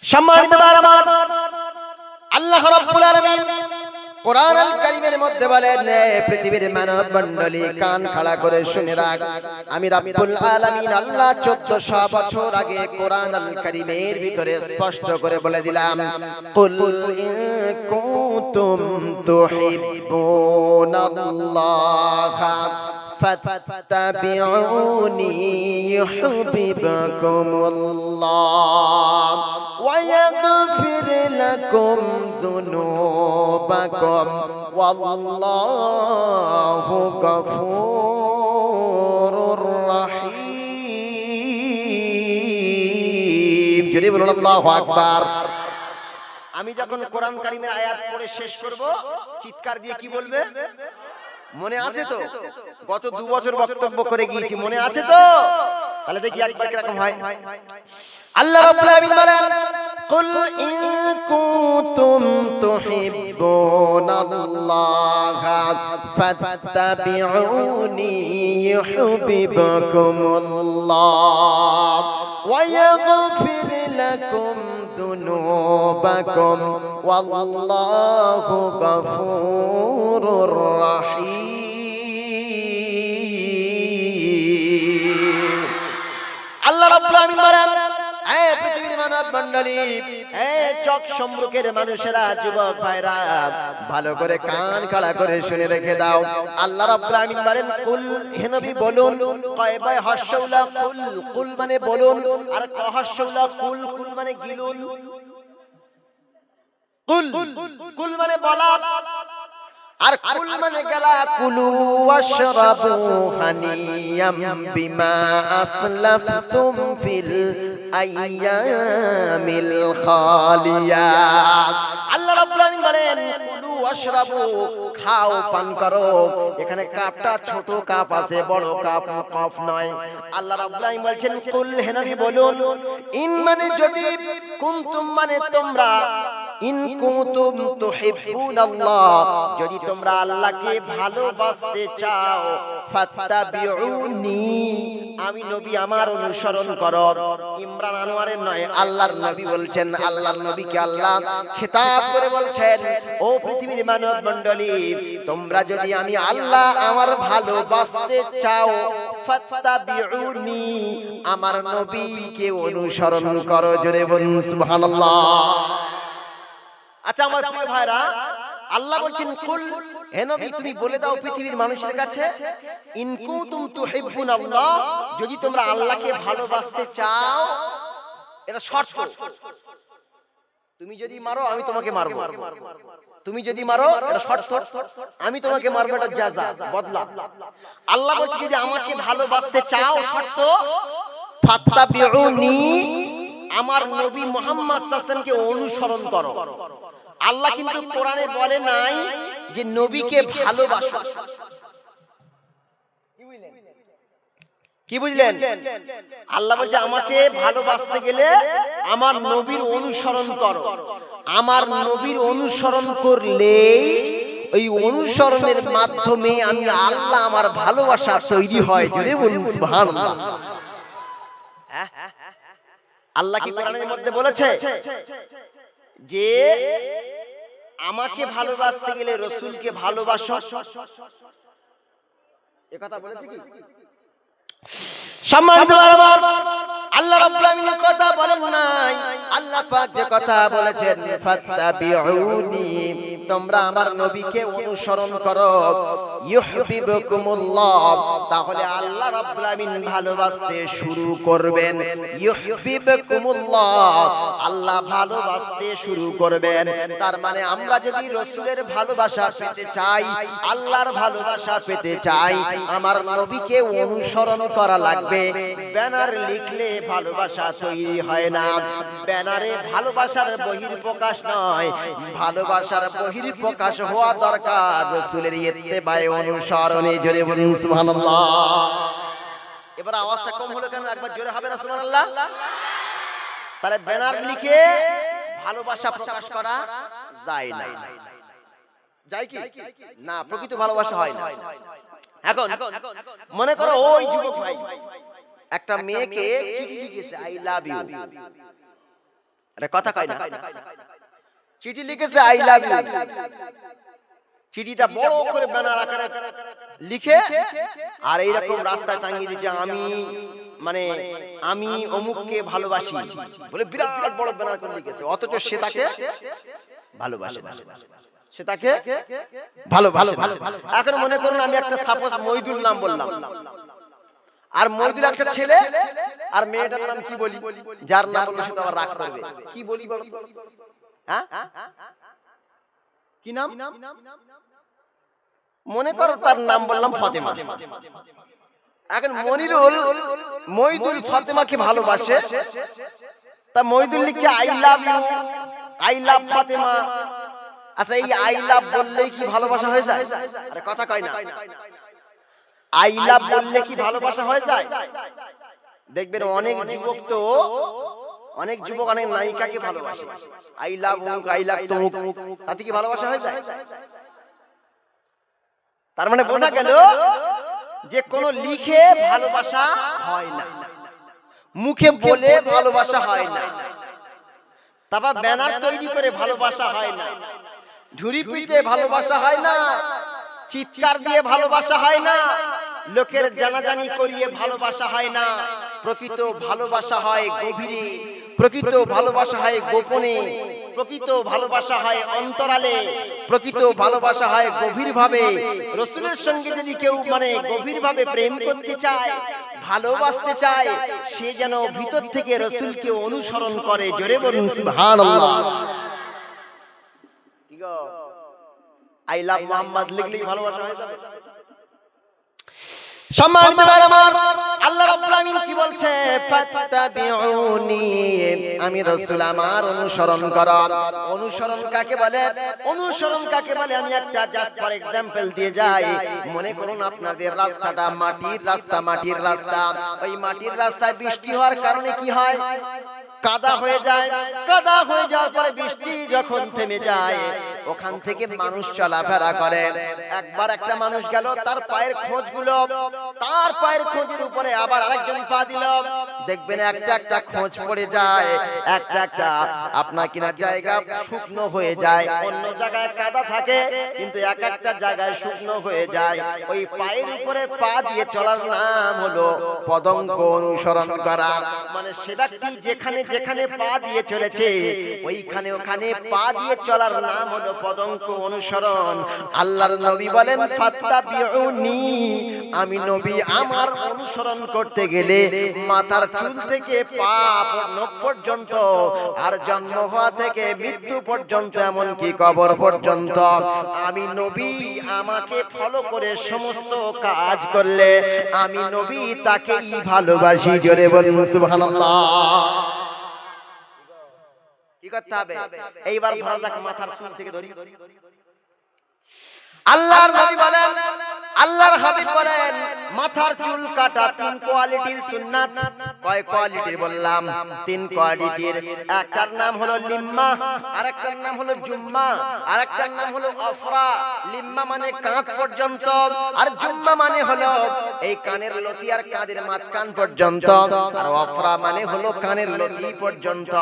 সম্মানিত ভাই আমার, আল্লাহ রাব্বুল আলামিন কোরআনুল কারীমের মধ্যে বলেন, পৃথিবীর মানব মণ্ডলী কান খাড়া করে শুনে রাখ, আমি রাব্বুল আলামিন আল্লাহ 1400 বছর আগে কোরআনুল কারীমের ভিতরে স্পষ্ট করে বলে দিলাম, কুল ইন কুনতুম তুহিব্বুনাল্লাহ ফাত্তাবিউনি ইউহিব্বুকুমুল্লাহ ওয়া ইয়াগফির লাকুম যুনুবাকুম ওয়াল্লাহু গফুরুর রহিম। জোরে বলুন আল্লাহু আকবার। আমি যখন কোরআন কারীমের আয়াত পড়ে শেষ করব, চিৎকার দিয়ে কি বলবে? মনে আছে তো? গত 2 বছর বক্তব্য করে গিয়েছি, মনে আছে তো? তাহলে দেখি একবার কি রকম হয়। আল্লাহ রাব্বুল আলামিন বলেন, কুল ইন কুনতুম তুহিব্বুনাল্লাহ ফাত্তাবিউনি ইউহিব্বুকুমুল্লাহ ওয়া ইয়াগফির লাকুম যুনুবাকুম ওয়াল্লাহু গফুরুর রহিম। আল্লাহ রাব্বুল আলামিন বলেন, হে পৃথিবীর মানব মণ্ডলী, হে চক সম্মুখের মানুষেরা, যুবক ভাইরা, ভালো করে কান খাড়া করে শুনে রেখে দাও। আল্লাহ রাব্বুল আলামিন বলেন, কুল, হে নবী বলুন। কয়বাই হাসউলা কুল, কুল মানে বলুন, আর হাসউলা কুল, কুল মানে গিলুন। কুল, কুল মানে বলা, আর কুল মানে গেলা। কুলু ওয়াশরাবু হানিয়াম বিমা আসলাফতুম ফিল আইয়ামিল খালিয়া। আল্লাহ রাব্বুল আলামিন বলেন, কুলু ওয়াশরাবু, খাও পান করো। এখানে কাপটা ছোট কাপ আছে, বড় কাপ কফ নয়। আল্লাহ রাব্বুল আলামিন বলছেন, কুল, হে নবী বলুন। ইন মানে যদি, কুনতুম মানে তোমরা, ইন কুনতুম তুহিব্বুনাল্লাহ, যদি তোমরা আল্লাহকে ভালোবাসতে চাও, ফাত্তাবিউনি, আমি নবী আমার অনুসরণ করো। ইমরান আনোয়ারের নয়, আল্লাহর নবী বলছেন। আল্লাহর নবীকে আল্লাহ খেতাব করে বলছেন, ও পৃথিবীর মানব মণ্ডলী, তোমরা যদি আমি আল্লাহ আমার ভালোবাসতে চাও, ফাত্তাবিউনি, আমার নবীকে অনুসরণ করো। জোরে বলুন সুবহানাল্লাহ। আচ্ছা আমার প্রিয় ভাইরা, আল্লাহ বলছেন, কুল, হে নবী তুমি বলে দাও পৃথিবীর মানুষের কাছে, ইন কুনতুম তুহিব্বুনাল্লাহ, যদি তোমরা আল্লাহকে ভালোবাসতে চাও। এটা শর্ত। তুমি যদি মারো আমি তোমাকে মারবো, তুমি যদি মারো এটা শর্ত, আমি তোমাকে মারবো, এটা জাযা, বদলা। আল্লাহ বলছে যদি আমাকে ভালোবাসতে চাও, শর্ত ফাত্তাবিউনি, আমার নবী মুহাম্মদ সাল্লাল্লাহু আলাইহি ওয়াসাল্লামকে অনুসরণ করো। আল্লাহ কিন্তু কোরআনে বলে নাই যে নবীকে ভালোবাসো। কি বুঝলেন? আল্লাহ বলছে আমাকে ভালোবাসতে গেলে আমার নবীর অনুসরণ করো। আমার নবীর অনুসরণ করলে ওই অনুসরণের মাধ্যমে আমি আল্লাহ আমার ভালোবাসা তৈরি হয়। জোরে বলুন সুবহানাল্লাহ। আল্লাহ কি কোরআনের মধ্যে বলেছে যে আমাকে ভালোবাসতে গেলে রাসূলকে ভালোবাসো? এই কথা বলেছে কি? সম্মানিত ভাইরা, আল্লাহ রাব্বুল আলামিন কথা বলেন নাই। আল্লাহ পাক যে কথা বলেছেন, ফাত্তাবিউনি, তোমরা আমার নবীকে অনুসরণ করো, ইউহিব্বুকুমুল্লাহ, তাহলে আল্লাহ রাব্বুল আলামিন ভালোবাসতে শুরু করবেন। ইউহিব্বুকুমুল্লাহ, আল্লাহ ভালোবাসতে শুরু করবেন। তার মানে আমরা যদি রাসূলের ভালোবাসা পেতে চাই, আল্লাহর ভালোবাসা পেতে চাই, আমার নবীকে অনুসরণ করা লাগবে। ব্যানার লিখলে ভালোবাসা তৈরি হয় না। ব্যানারে ভালোবাসার বহিঃপ্রকাশ নয়, ভালোবাসার বহিঃপ্রকাশ হওয়া দরকার রাসূলের ইত্তেবায়ে, অনুসরণে। জোরে বলুন সুবহানাল্লাহ। এবার আওয়াজটা কম হলো কেন? একবার জোরে হবে না সুবহানাল্লাহ? তাহলে ব্যানার লিখে ভালোবাসা প্রকাশ করা যায় না। যায় কি না? প্রকৃত ভালোবাসা হয় না। এখন মনে করো ওই যুবক ভাই একটা মেয়েকে চিঠি লিখেছে, আই লাভ ইউ। আরে কথা কয় না, চিঠি লিখেছে আই লাভ ইউ, চিঠিটা বড় করে ব্যানার আকারে লিখে আর এইরকম রাস্তায় টাঙিয়ে দিয়েছে, আমি অমুককে ভালোবাসি বলে বিরাট বড় ব্যানার করে লিখেছে, অথচ সে তাকে ভালোবাসে না, সে তাকে এখন মনে করুন আমি একটা সাপোজ মইদুল নাম বললাম, আর মইদুল একটা ছেলে, আর মেয়েটার নাম কি বলি, যার নাম বললে সে তো আবার রাগ করবে, কি বলি বলো? হ্যাঁ, কি নাম? মনে করো তার নাম বললাম ফাতেমা। এখন মইদুল ফাতেমাকে ভালোবাসে, তা মইদুল লিখছে I love you, I love Fatema. আচ্ছা, এই আই লাভ বললেই কি ভালোবাসা হয়ে যায়? আরে কথা কয় না, আই লাভ বললে কি ভালোবাসা হয়ে যায়? দেখবেন অনেক যুবক অনেক নায়িকাকে ভালোবাসে, আই লাভ অমুক, আই লাভ তমুক, তাতে কি ভালোবাসা হয়ে যায়? তার মানে বোঝা গেল যে কোন লিখে ভালোবাসা হয় না, মুখে বলে ভালোবাসা হয় না, তারপর ব্যানার তৈরি করে ভালোবাসা হয় না, ঝুড়ি পিটে ভালোবাসা হয় না, চিৎকার দিয়ে ভালোবাসা হয় না, লোকের জানাজানি করিয়ে ভালোবাসা হয় না। প্রকৃত ভালোবাসা হয় গভীরে, প্রকৃত ভালোবাসা হয় গোপনে, প্রকৃত ভালোবাসা হয় অন্তরালে, প্রকৃত ভালোবাসা হয় গভীরভাবে। রাসূলের সঙ্গে যদি কেউ গভীরভাবে প্রেম করতে চায়, ভালোবাসতে চায়, সে যেন ভিতর থেকে রাসূলকে অনুসরণ করে। জোরে বলুন সুবহানাল্লাহ। কি গো, আই লাভ মুহাম্মদ লিখলেই ভালোবাসা হয়ে যাবে? সম্মানিত ভাই আমার, আল্লাহ রাব্বুল আমিন কি বলছে? ফাত্তাবিউনি, আমি রাসূল আমার অনুসরণ করো। অনুসরণ কাকে বলে? অনুসরণ কাকে বলে আমি একটা জাস্ট ফর एग्जांपल দিয়ে যাই। মনে করুন আপনাদের রাস্তাটা মাটির রাস্তা, ওই মাটির রাস্তায় বৃষ্টি হওয়ার কারণে কি হয়? কাদা হয়ে যায়। কাদা হয়ে যাওয়ার পরে বৃষ্টি যখন থেমে যায়, ওখান থেকে মানুষ চলাফেরা করে। একবার একটা মানুষ গেল, তার পায়ের খোঁজগুলো, তার পায়ের খোঁজের উপরে আবার আরেকজন পা দিল, দেখবেন একটা একটা খোঁজ পড়ে যায়, একটা আপনার কিনা জায়গা শুকনো হয়ে যায়, অন্য জায়গায় কাদা থাকে কিন্তু এক একটা জায়গায় শুকনো হয়ে যায়। ওই পায়ের উপরে পা দিয়ে চলার নাম হলো পদঙ্ক অনুসরণ করা। মানে সে ব্যক্তি যেখানে যেখানে পা দিয়ে চলেছে, ওইখানে ওখানে পা দিয়ে চলার নাম হলো পদঙ্ক অনুসরণ। আল্লাহর নবী বলেন ফাত্তাবিউনি, আমি নবী আমার অনুসরণ করতে গেলে মাথার চুল থেকে পা পর্যন্ত, আর জন্ম হওয়া থেকে মৃত্যু পর্যন্ত, এমনকি কবর পর্যন্ত, আমি নবী আমাকে ফলো করে সমস্ত কাজ করলে আমি নবী তাকেই ভালোবাসি। জোরে বলুন সুবহানাল্লাহ। কি করতে হবে? এইবার ধরা যাক মাথার চুল থেকে ধরি। আল্লাহর নবী বলেন, আল্লাহর হাবিব বলেন, মাথার চুল কাটা 3 কোয়ালিটির সুন্নাত। কয় কোয়ালিটির বললাম? 3 কোয়ালিটির। একটার নাম হলো লিম্মা, আরেকটার নাম হলো জুম্মা, আরেকটার নাম হলো আফরা। লিম্মা মানে কাঁধ পর্যন্ত, আর জুম্মা মানে হলো এই কানের লতি আর কাঁধের মাঝখান পর্যন্ত, আর আফরা মানে হলো কানের লতি পর্যন্ত।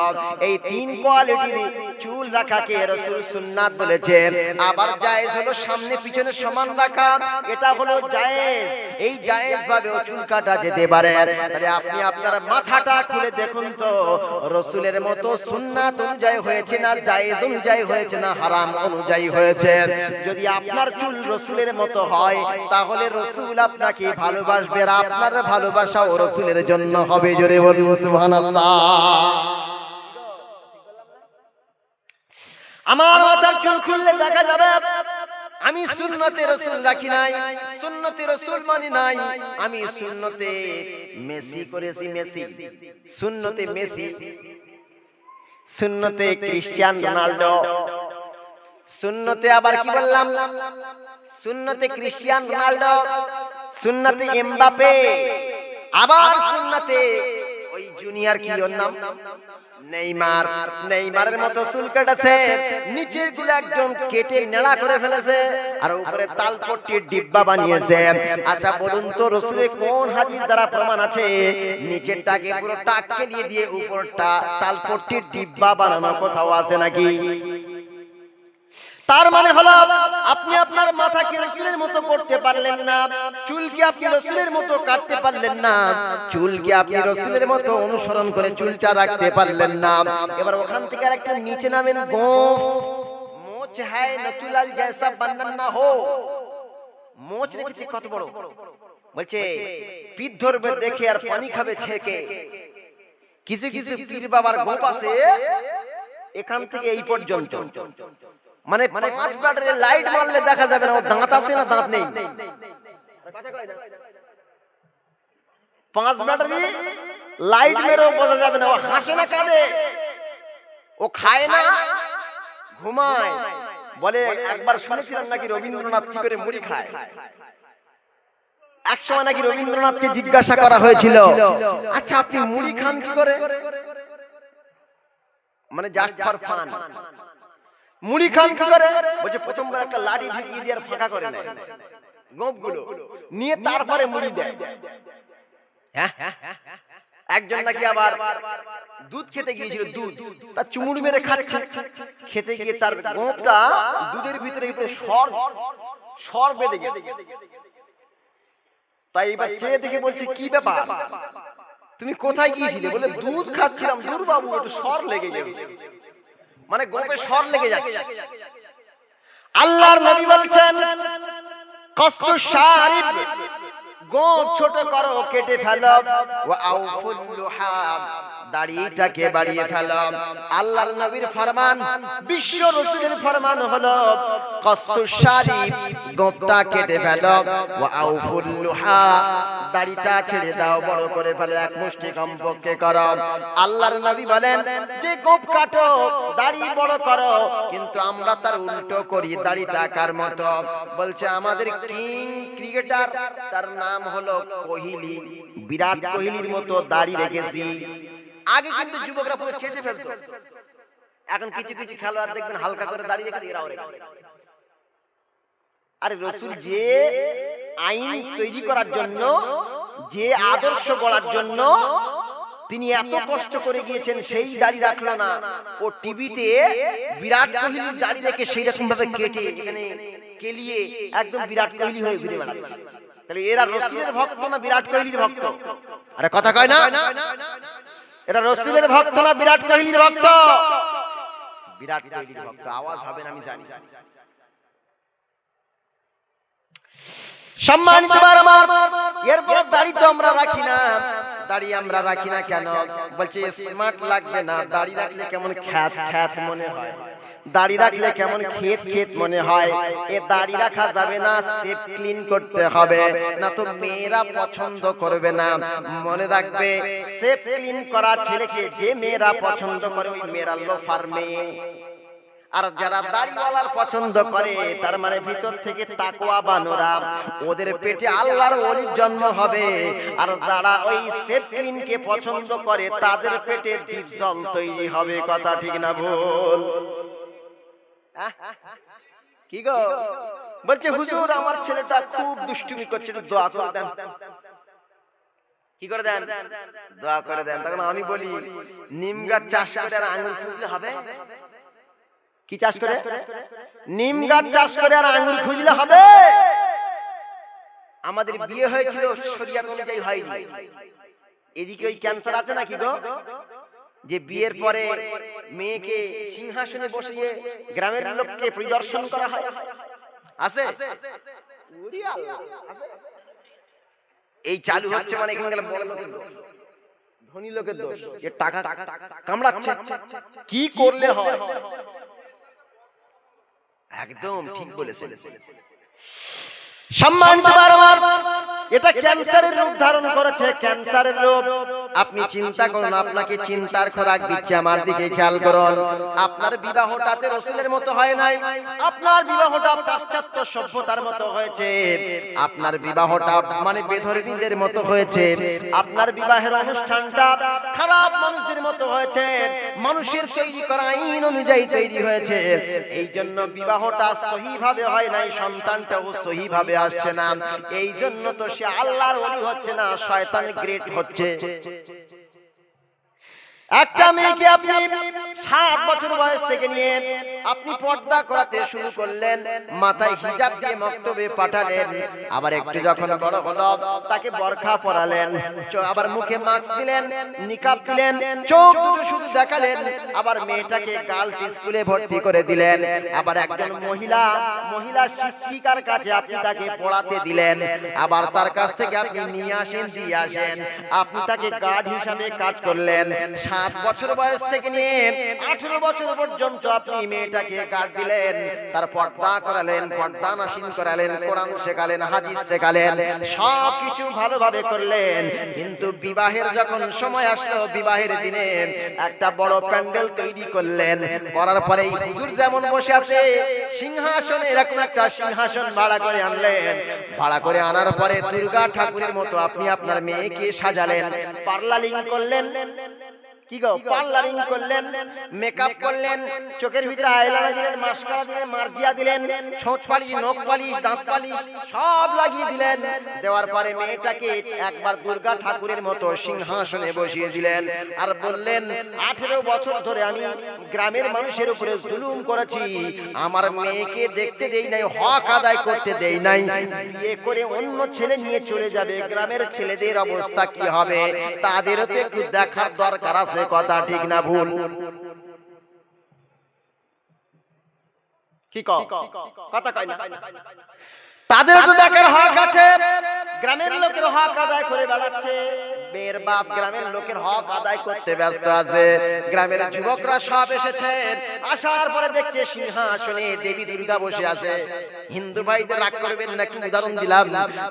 এই 3 কোয়ালিটির চুল রাখাকে রাসূল সুন্নাত বলেছেন। আবার জায়েজ হলো সামনে পিছনে সমান রাখা, এটা হলো জায়েজ। এই জায়েজ ভাবে চুল কাটা যেতে পারে। তাহলে আপনি আপনার মাথাটা খুলে দেখুন তো, রাসূলের মতো সুন্নাত অনুযায়ী হয়েছে না জায়েজ অনুযায়ী হয়েছে না হারাম অনুযায়ী হয়েছে? যদি আপনার চুল রাসূলের মতো হয়, তাহলে রাসূল আপনাকে ভালোবাসবে, আর আপনার ভালোবাসাও রাসূলের জন্য হবে। জোরে বলুন সুবহানাল্লাহ। আমার মাথার চুল খুললে দেখা যাবে আমি সুন্নতে রাসূল রাখি নাই, সুন্নতে রাসূল মানি নাই, আমি সুন্নতে মেসি করেছি। মেসি, সুন্নতে মেসি, সুন্নতে ক্রিশ্চিয়ানো রোনাল্ডো, সুন্নতে আবার কি বললাম? সুন্নতে ক্রিশ্চিয়ানো রোনাল্ডো, সুন্নতে এমবাপে, আবার সুন্নতে ওই জুনিয়র কি ওর নাম নেইমার, নেইমারের মতো চুল কেটেছে, নিচের গুলো একদম কেটে নেড়া করে ফেলেছে আর উপরে তালপট্টির ডিব্বা বানিয়েছে। আচ্ছা বলুন তো রাসূলের কোন হাদিস দ্বারা প্রমাণ আছে নিচেরটাকে পুরো টাককে দিয়ে উপরটা তালপট্টির ডিব্বা বানানো কোথাও আছে নাকি? তার মানে হলো আপনি আপনার মাথাকে রাসূলের মতো করতে পারলেন না, চুলকে আপনি রাসূলের মতো কাটতে পারলেন না, চুলকে আপনি রাসূলের মতো অনুসরণ করে চুলটা রাখতে পারলেন না। এবার ওখান থেকে আরেকটা নিচে নামেন, গোঁফ মোচ হ্যায় নতুলাল জैसा বন্ধন না হো। মোচ রেখেছে কত বড়, বলছে পিঠ ধরবে দেখে আর পানি খাবে ছেকে। কিছু কিছু পীর বাবার গোঁফ আছে এখান থেকে এই পর্যন্ত, মানে 5 ব্যাটারির লাইট মারলে দেখা যাবে না ও দাঁত আছে না দাঁত নেই। 5 ব্যাটারি লাইট মেরেও বোঝা যাবে না ও হাসে না কাঁদে, ও খায় না ঘুমায়। বলে একবার শুনেছিলাম নাকি রবীন্দ্রনাথ কি করে মুড়ি খায়। একসময় নাকি রবীন্দ্রনাথকে জিজ্ঞাসা করা হয়েছিল, আচ্ছা আপনি মুড়ি খান কি করে? মানে জাস্ট ফর ফান, মুড়ি খান কি করে? বলছে প্রথমবার একটা লাঠি ঢুকিয়ে দিয়ে আর ফাঁকা করে নেয় গোঁফগুলো নিয়ে, তারপরে মুড়ি দেয়। হ্যাঁ, একজন নাকি আবার দুধ খেতে গিয়েছিল, দুধ তার চুমুড়ি মেরে খাচ্ছে, খেতে গিয়ে তার গোঁফটা দুধের ভিতরে সর বেঁধে গেছে। তাই এবার চেয়ে দেখে বলছে কি ব্যাপার, তুমি কোথায় গিয়েছিলে? বলে দুধ খাচ্ছিলাম। দূর বাবু, একটু সর লেগে গেছে, মানে গোঁফে সর লেগে যাচ্ছে। আল্লাহর নবী বলছেন কসু শারিব, গোঁফ ছোট করো কেটে ফেলো, ওয়া আউফুল লুহাম, দাড়িটাকে বাড়িয়ে ফেলো। আল্লাহর নবীর ফরমান, বিশ্ব রাসূলের ফরমান হলো কসু শারিব, গোঁফটা কেটে ফেলো, ওয়া আউফুল লুহা, দাড়িটা ছেড়ে দাও, বড় করে ফেলো, এক মুষ্টি কমপক্ষে করো। আল্লাহর নবী বলেন যে গোঁফ কাটো দাড়ি বড় করো, কিন্তু আমরা তার উল্টো করি, দাড়িটা কার মতো? বলছে আমাদের কিং ক্রিকেটার, তার নাম হলো কোহলি, বিরাট কোহলির মতো দাড়ি রেখেছি। আগে কিন্তু যুবকরা পুরো চেঁচে ফেলতো, এখন কিছু কিছু খেলোয়াড় দেখবেন হালকা করে দাড়ি রেখেছে, এরাও রেখেছে। আরে রাসূল যে আইন তৈরি করার জন্য, যে আদর্শ গড়ার জন্য তিনি এত কষ্ট করে গিয়েছেন, সেই দাড়ি রাখলো না। ও টিভিতে বিরাট কোহলির দাড়ি রেখে সেই রকম ভাবে কেটে এখানে কেলিয়ে একদম বিরাট কোহলি হয়ে ঘুরে বেড়াচ্ছে। তাহলে এরা রাসূলের ভক্ত না বিরাট কোহলির ভক্ত? আরে কথা কয় না, এরা রাসূলের ভক্ত না বিরাট কোহলির ভক্ত? বিরাট কোহলির ভক্ত। আওয়াজ হবে না আমি জানি। সম্মানিত ভাইরা আমার, এরপর দাড়ি তো আমরা রাখি না। দাড়ি আমরা রাখি না কেন? বলছে স্মার্ট লাগবে না, দাড়ি রাখলে কেমন খ্যাত খ্যাত মনে হয়, দাড়ি রাখলে কেমন খেত খেত মনে হয়। এ দাড়ি রাখা যাবে না, সেফ ক্লিন করতে হবে, না তো মেয়েরা পছন্দ করবে না। মনে রাখবে, সেফ ক্লিন করা ছেলেকে যে মেয়েরা পছন্দ করে, ওই মেয়েরা লোফার মেয়ে। আর যারা দাড়িওয়ালার পছন্দ করে, তার মানে ভিতর থেকে তাকওয়া বানোরা, ওদের পেটে আল্লাহর ওলির জন্ম হবে। আর যারা ওই সেফ ক্লিনকে পছন্দ করে, তাদের পেটে দীপজল তৈরি হবে। কথা ঠিক না ভুল? কি গো? বলছে হুজুর আমার ছেলেটা খুব দুষ্টুমি করছে, একটু দোয়া করে দেন। কি করে দেন? দোয়া করে দেন। তখন আমি বলি নিম গাছ চাষ করে আর আঙুর খুঁজলে হবে? কি চাষ করে? নিম গাছ চাষ করে আর আঙুর খুঁজলে হবে? আমাদের বিয়ে হয়েছিল শরিয়াত অনুযায়ী হয়নি। এদিকে ওই ক্যান্সার আছে নাকি গো, যে বিয়ের পরে মেয়েকে সিংহাসনে বসিয়ে গ্রামের লোককে পরিদর্শন করা হয়? আছে? এই চালু হচ্ছে, মানে এখানে গেলে বড় লোকের দোষ, ধনী লোকের দোষ, এর টাকা কামড়াচ্ছে। কি করলে হয়? একদম ঠিক বলেছেন। সম্মানিত ভাইরা আমার, এটা ক্যান্সারের রূপ ধারণ করেছে, ক্যান্সারের রূপ। আপনি চিন্তা করুন, আপনাকে চিন্তার খোরাক দিচ্ছে, আমার দিকে খেয়াল করুন। আপনার বিবাহটাতে রাসূলের মতো হয় নাই, আপনার বিবাহটা পাশ্চাত্য সভ্যতার মতো হয়েছে, আপনার বিবাহটা মানে বেধর্মীদের মতো হয়েছে, আপনার বিবাহের অনুষ্ঠানটা খারাপ মানুষদের মতো হয়েছে, মানুষের তৈরি করা আইন অনুযায়ী তৈরি হয়েছে। এই জন্য বিবাহটা সহিভাবে হয় নাই, সন্তানটাও সহিভাবে আসছে না। এই জন্য তো সে আল্লাহর ওলি হচ্ছে না, শয়তান গ্রেট হচ্ছে। একটা মেয়েকে আপনি 7 বছর বয়স থেকে নিয়ে আপনি পর্দা করাতে শুরু করলেন, মাথায় হিজাব দিয়ে মক্তবে পাঠালেন, আবার একটু যখন বড় হলো তাকে বোরকা পরালেন, আবার মুখে মাস্ক দিলেন, নিকাব দিলেন, চোখ দুটো শুধু দেখালেন, আবার মেয়েটাকে গার্লস স্কুলে ভর্তি করে দিলেন, আবার একজন মহিলা শিক্ষিকার কাছে আপনি তাকে পড়াতে দিলেন, আবার তার কাছ থেকে আপনি নিয়ে আসেন, দিয়ে আসেন, আপনি তাকে গার্ড হিসাবে কাজ করলেন। 7 বছর বয়স থেকে নিয়ে 18 বছর পর্যন্ত আপনি মেয়েটাকে গার্ড দিলেন, তার পর্দা করালেন, পর্দা নাশিন করালেন, কোরআন শেখালেন, হাদিস শেখালেন, সবকিছু ভালোভাবে করলেন। কিন্তু বিবাহের যখন সময় আসলো, বিবাহের দিনে একটা বড় প্যান্ডেল তৈরি করলেন, করার পরে হুজুর যেমন বসে আছে সিংহাসনে, এরকম একটা সিংহাসন ভাড়া করে আনলেন, ভাড়া করে আনার পরে দুর্গা ঠাকুরের মতো আপনি আপনার মেয়েকে সাজালেন, পার্লারিং করলেন, কি গো পার্লারিং করলেন, মেকআপ করলেন, চোখের ভিতরে আইলাইনার দিলেন, মাস্কারা দিলেন, মার্জিয়া দিলেন, ঠোঁট পালিশ, নখ পালিশ, দাঁত পালিশ সব লাগিয়ে দিলেন। দেওয়ার পরে মেয়েটাকে একবার দুর্গা ঠাকুরের মতো সিংহাসনে বসিয়ে দিলেন, আর বললেন 18 বছর ধরে আমি গ্রামের মানুষের উপরে জুলুম করেছি, আমার মেয়েকে দেখতে দেই নাই, হক আদায় করতে দেই নাই, বিয়ে করে অন্য ছেলে নিয়ে চলে যাবে, গ্রামের ছেলেদের অবস্থা কি হবে তাদেরও তো একটু দেখার দরকার আছে। কথা ঠিক না ভুল? কি কথা কয় না? তাদের তো দেখার হক আছে, গ্রামের লোকের হক আদায় করে বেড়াচ্ছে, মেয়ের বাপ গ্রামের লোকের হক আদায় করতে ব্যস্ত আছে। গ্রামের যুবকরা সব এসেছে, আসার পরে দেখছে সিংহাসনে দেবী দুর্গা বসে আছে। হিন্দু ভাইদের রাগ করবেন না, একটু উদাহরণ দিলাম,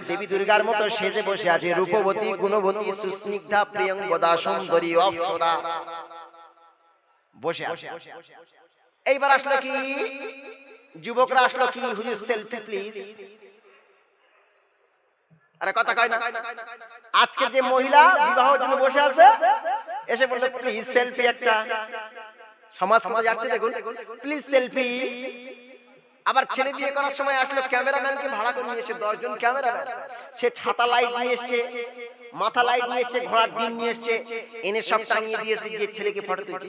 দেবী দুর্গার মতো সেজে বসে আছে, রূপবতী, গুণবতী, সুস্নিগ্ধা, প্রিয়ঙ্গদা, সুন্দরী, অপ্সরা বসে আছে। এইবার আসলো কি, যুবকরা আসলো কি, হুজুর সেলফি প্লিজ। আরে কথা কয় না? আজকে যে মহিলা বিবাহের জন্য বসে আছে, এসে বলছে প্লিজ সেলফি একটা। সমাজ যাচ্ছে দেখুন, প্লিজ সেলফি। আবার ছেলে বিয়ে করার সময় আসলো, ক্যামেরাম্যানকে ভাড়া করে নিয়ে এসে 10 জন ক্যামেরাম্যান, সে ছাতা লাইট নিয়ে এসছে, মাথা লাইট নিয়ে এসছে, ঘোড়ার ডিম নিয়ে এসছে, এনে সব টাঙিয়ে দিয়েছে, গিয়ে ছেলেকে ফটো তুলছে।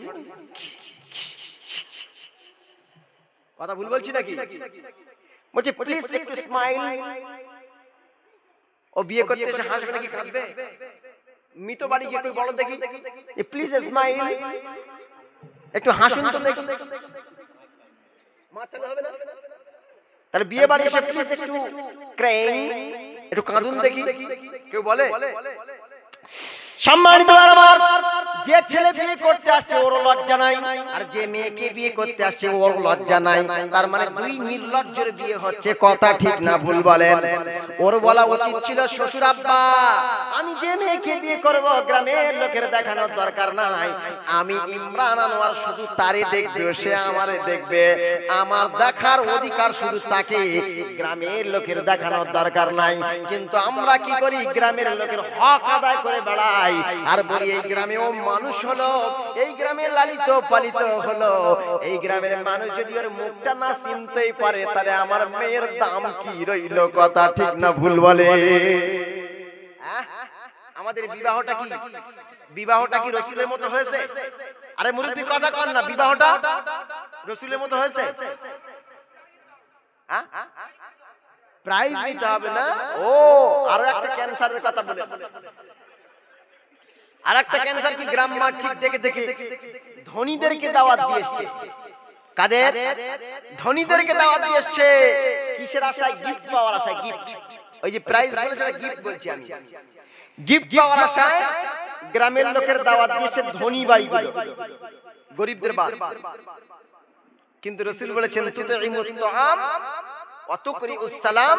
কথা ভুল বলছি নাকি? বলছে প্লিজ একটু স্মাইল। ও বিয়ে করতে এসে হাসবে নাকি কাঁদবে? মিতো বাড়ি গিয়ে তুই বলো দেখি, প্লিজ স্মাইল, একটু হাসুন তো দেখি। মারতে হবে না? তাহলে বিয়ে বাড়ি এসে প্লিজ একটু ক্রাইং, একটু কাঁদুন দেখি, কেউ বলে? সম্মানিত আমার, যে ছেলে বিয়ে করতে আসছে ওর লজ্জা নাই, আর যে মেয়েকে বিয়ে করতে আসছে ওর লজ্জা নাই, তার মানে দুই নির্লজ্জের বিয়ে হচ্ছে। কথা ঠিক না ভুল বলেন? ওর বলা উচিত ছিল, শ্বশুর আব্বা আমি যে মেয়েকে বিয়ে করব গ্রামের লোকের দেখানোর দরকার নাই, আমি ইমরান আনোয়ার শুধু তারে দেখবে, সে আমারে দেখবে, আমার দেখার অধিকার শুধু তাকে, গ্রামের লোকের দেখানোর দরকার নাই। কিন্তু আমরা কি করি, গ্রামের লোকের হক আদায় করে বেড়াই, আর বলি এই গ্রামেও মানুষ হলো, এই গ্রামে লালিত পালিত হলো, এই গ্রামের মানুষ যদি ওর মুখটা না চিনতেই পারে, তাহলে আমার মেয়ের দাম কি রইল? কথা ঠিক না ভুল বলে? আমাদের বিবাহটা কি রাসূলের মতো হয়েছে? আরে মুরব্বি কথা কন না, বিবাহটা রাসূলের মতো হয়েছে? প্রাইজ দিতে হবে না? ও আরো একটা ক্যান্সারের কথা বলে, আরেকটা ক্যান্সার কি, গ্রাম মাঠ ঠিক দেখে দেখে ধনীদেরকে দাওয়াত দিয়ে এসছে। কাদের? ধনীদেরকে দাওয়াত দিয়ে এসছে। কিসের আশায়? গিফট পাওয়ার আশায়। গিফট, ওই যে প্রাইজ বলেছে, গিফট বলছি আমি। গিফট পাওয়ার আশায় গ্রামের লোকের দাওয়াত দিয়েছে ধনী বাড়িগুলো, গরিবদের বাদ। কিন্তু রাসূল বলেছেন তুতঈমুত তাআম ওয়াতুকরিউস সালাম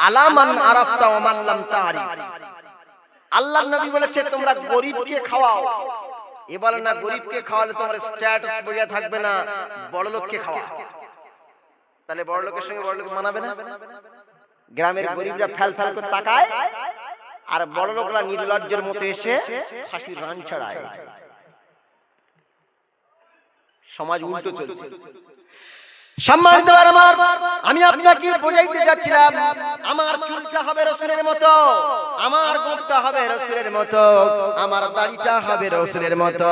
আলা মান আরাফতা ওয়া মান লাম তারিফ। আল্লাহর নবী বলেছে তোমরা গরীবকে খাওয়াও। এ বলে না গরীবকে খাওয়ালে তোমার স্ট্যাটাস বজায় থাকবে না, বড় লোককে খাওয়াও। তাহলে বড় লোকের সঙ্গে বড় লোক মানাবে না? গ্রামের গরীবরা ফ্যাল ফ্যাল করে তাকায়, আর বড় লোকরা নির্লজ্জের মতো এসে ফাঁসির রান ছড়ায়। সমাজ উল্টো চলছে। সম্মানিত আমার, আমি আপনাকে বোঝাইতে যাচ্ছিলাম, আমার চুলটা হবে রাসূলের মতো, আমার গোঁফটা হবে রাসূলের মতো, আমার দাড়িটা হবে রাসূলের মতো,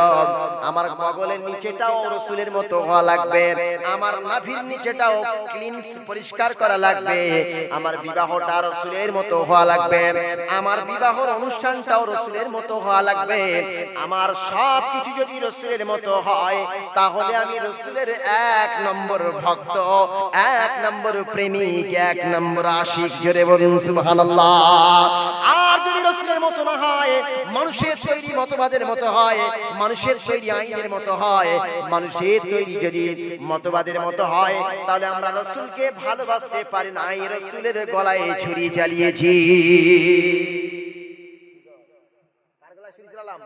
আমার বগলের নিচেটাও রাসূলের মতো হওয়া লাগবে, আমার নাভির নিচেটাও ক্লিনস পরিষ্কার করা লাগবে, আমার বিবাহটা রাসূলের মতো হওয়া লাগবে, আমার বিবাহর অনুষ্ঠানটাও রাসূলের মতো হওয়া লাগবে। আমার সব কিছু যদি রাসূলের মতো হয়, তাহলে আমি রাসূলের এক নম্বর ভক্ত, এক নম্বর প্রেমিক, এক নম্বর আশিক। জোরে বলুন সুবহানাল্লাহ। আর যদি রাসূলের মতো না হয়, মানুষের তৈরি মতবাদের মতো হয়, মানুষের তৈরি আইনের মতো হয়, মানুষের তৈরি যদি মতবাদের মতো হয়, তাহলে আমরা রাসূলকে ভালোবাসতে পারি না। এই রাসূলের গলায় ছুরি চালিয়েছি। কার গলায় ছুরি চালালাম?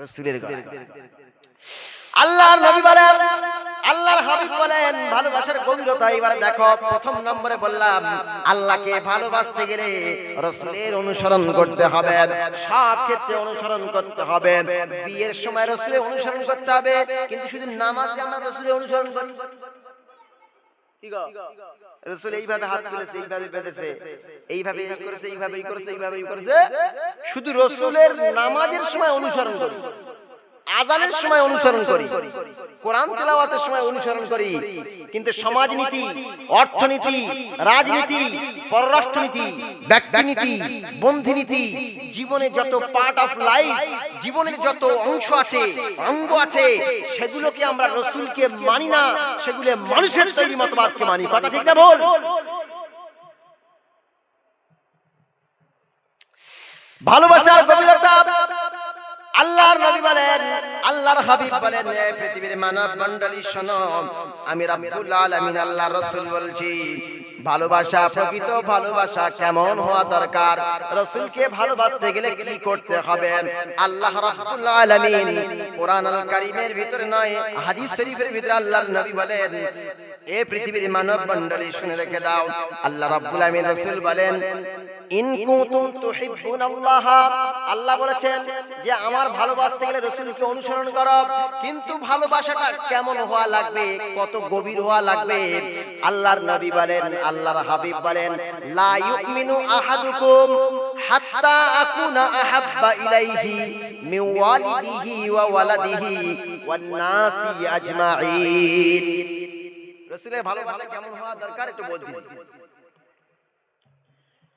রাসূলের গলায়। আল্লাহর নবী বলেন, আল্লাহর হাবিব বলেন ভালোবাসার গভীরতা। এবারে দেখো, প্রথম নম্বরে বললাম আল্লাহকে ভালোবাসতে গেলে রাসূলের অনুসরণ করতে হবে, সব ক্ষেত্রে অনুসরণ করতে হবে। বিয়ের সময় রাসূলের অনুসরণ করতে হবে, কিন্তু শুধু নামাজে আমরা রাসূলের অনুসরণ করি। কি গো, রাসূল এইভাবে হাত তুলেছে, এইভাবে বেঁধেছে, এইভাবে এই করেছে, এইভাবে এই করেছে, এইভাবে এই করেছে, শুধু রাসূলের নামাজের সময় অনুসরণ করি, আযানের সময় অনুসরণ করি, কোরআন তেলাওয়াতের সময় অনুসরণ করি, কিন্তু সমাজনীতি, অর্থনীতি, রাজনীতি, পররাষ্ট্রনীতি, ব্যক্তিনীতি, বন্ধুনীতি, জীবনে যত পার্ট অফ লাইফ, জীবনের যত অংশ আছে, অঙ্গ আছে, সেগুলোকে আমরা রাসূলকে মানি না, সেগুলো মানুষের তৈরি মতবাদকে মানি। কথা ঠিক না ভুল? ভালোবাসার গভীরতা। আল্লাহর নবী বলেন, আল্লাহর হাবিব বলেন, এই পৃথিবীর মানব মণ্ডলী শোনো, আমি রাব্বুল আলামিন আল্লাহর রাসূল বলছি, ভালোবাসা, প্রকৃত ভালোবাসা কেমন হওয়া দরকার, রাসূলকে ভালোবাসতে গেলে কি করতে হবে, আল্লাহ রাব্বুল আলামিন কোরআনুল কারীমের ভিতরে নয়, হাদিস শরীফের ভিতরে আল্লাহর নবী বলেন, এই পৃথিবীর মানব মণ্ডলী শুনে রেখে দাও, আল্লাহ রাব্বুল আলামিন রাসূল বলেন, ইন কুনতুম তুহিব্বুনাল্লাহ, আল্লাহ বলেছেন যে আমার ভালোবাসতে গেলে রাসূলকে অনুসরণ করো, কিন্তু ভালোবাসাটা কেমন হওয়া লাগবে, কত গভীর হওয়া লাগবে। আল্লাহর নবী বলেন, আল্লাহর হাবিব বলেন, লা ইউমিনু আহাদুকুম হাত্তা আকুনা আহাব্বা ইলাইহি মিন ওয়ালিদিহি ওয়া ওয়ালাদিহি ওয়ান নাসি আজমাইন। রাসূলের ভালোবাসা কেমন হওয়া দরকার একটু বলতে দিন।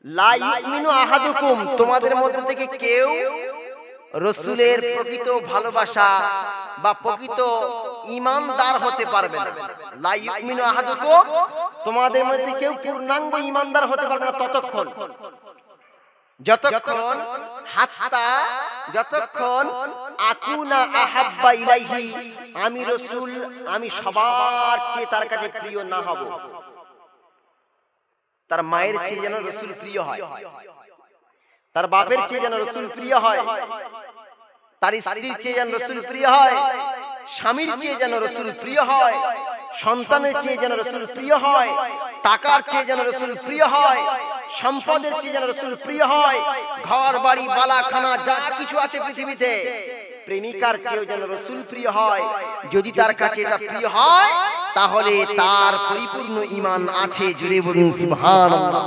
লা ইউমিনু আহাদুকুম, তোমাদের মধ্যে থেকে কেউ রাসূলের প্রকৃত ভালোবাসা বা প্রকৃত ঈমানদার হতে পারবে না। লা ইউমিনু আহাদুকুম, তোমাদের মধ্যে কেউ পূর্ণাঙ্গ ঈমানদার হতে পারবে না ততক্ষণ যতক্ষণ যতক্ষণ আকুনা আহাব্বা ইলাইহি, আমি রাসূল, আমি সবার চেয়ে তার কাছে প্রিয় না হব। তার মায়ের চেয়ে যেন রাসূল প্রিয় হয়, তার বাপের চেয়ে যেন রাসূল প্রিয় হয়, তার স্ত্রীর চেয়ে যেন রাসূল প্রিয় হয়, স্বামীর চেয়ে যেন রাসূল প্রিয় হয়, সন্তানের চেয়ে যেন রাসূল প্রিয় হয়, টাকার চেয়ে যেন রাসূল প্রিয় হয়, সম্পদের চেয়ে যেন রাসূল প্রিয় হয়, ঘর বাড়ি বালাখানা যা কিছু আছে পৃথিবীতে, প্রেমিকার চেয়ে যেন রাসূল প্রিয় হয়। যদি তার কাছে এটা প্রিয় হয়, তাহলে তার পরিপূর্ণ ঈমান আছে। জুড়ে বলুন সুবহানাল্লাহ।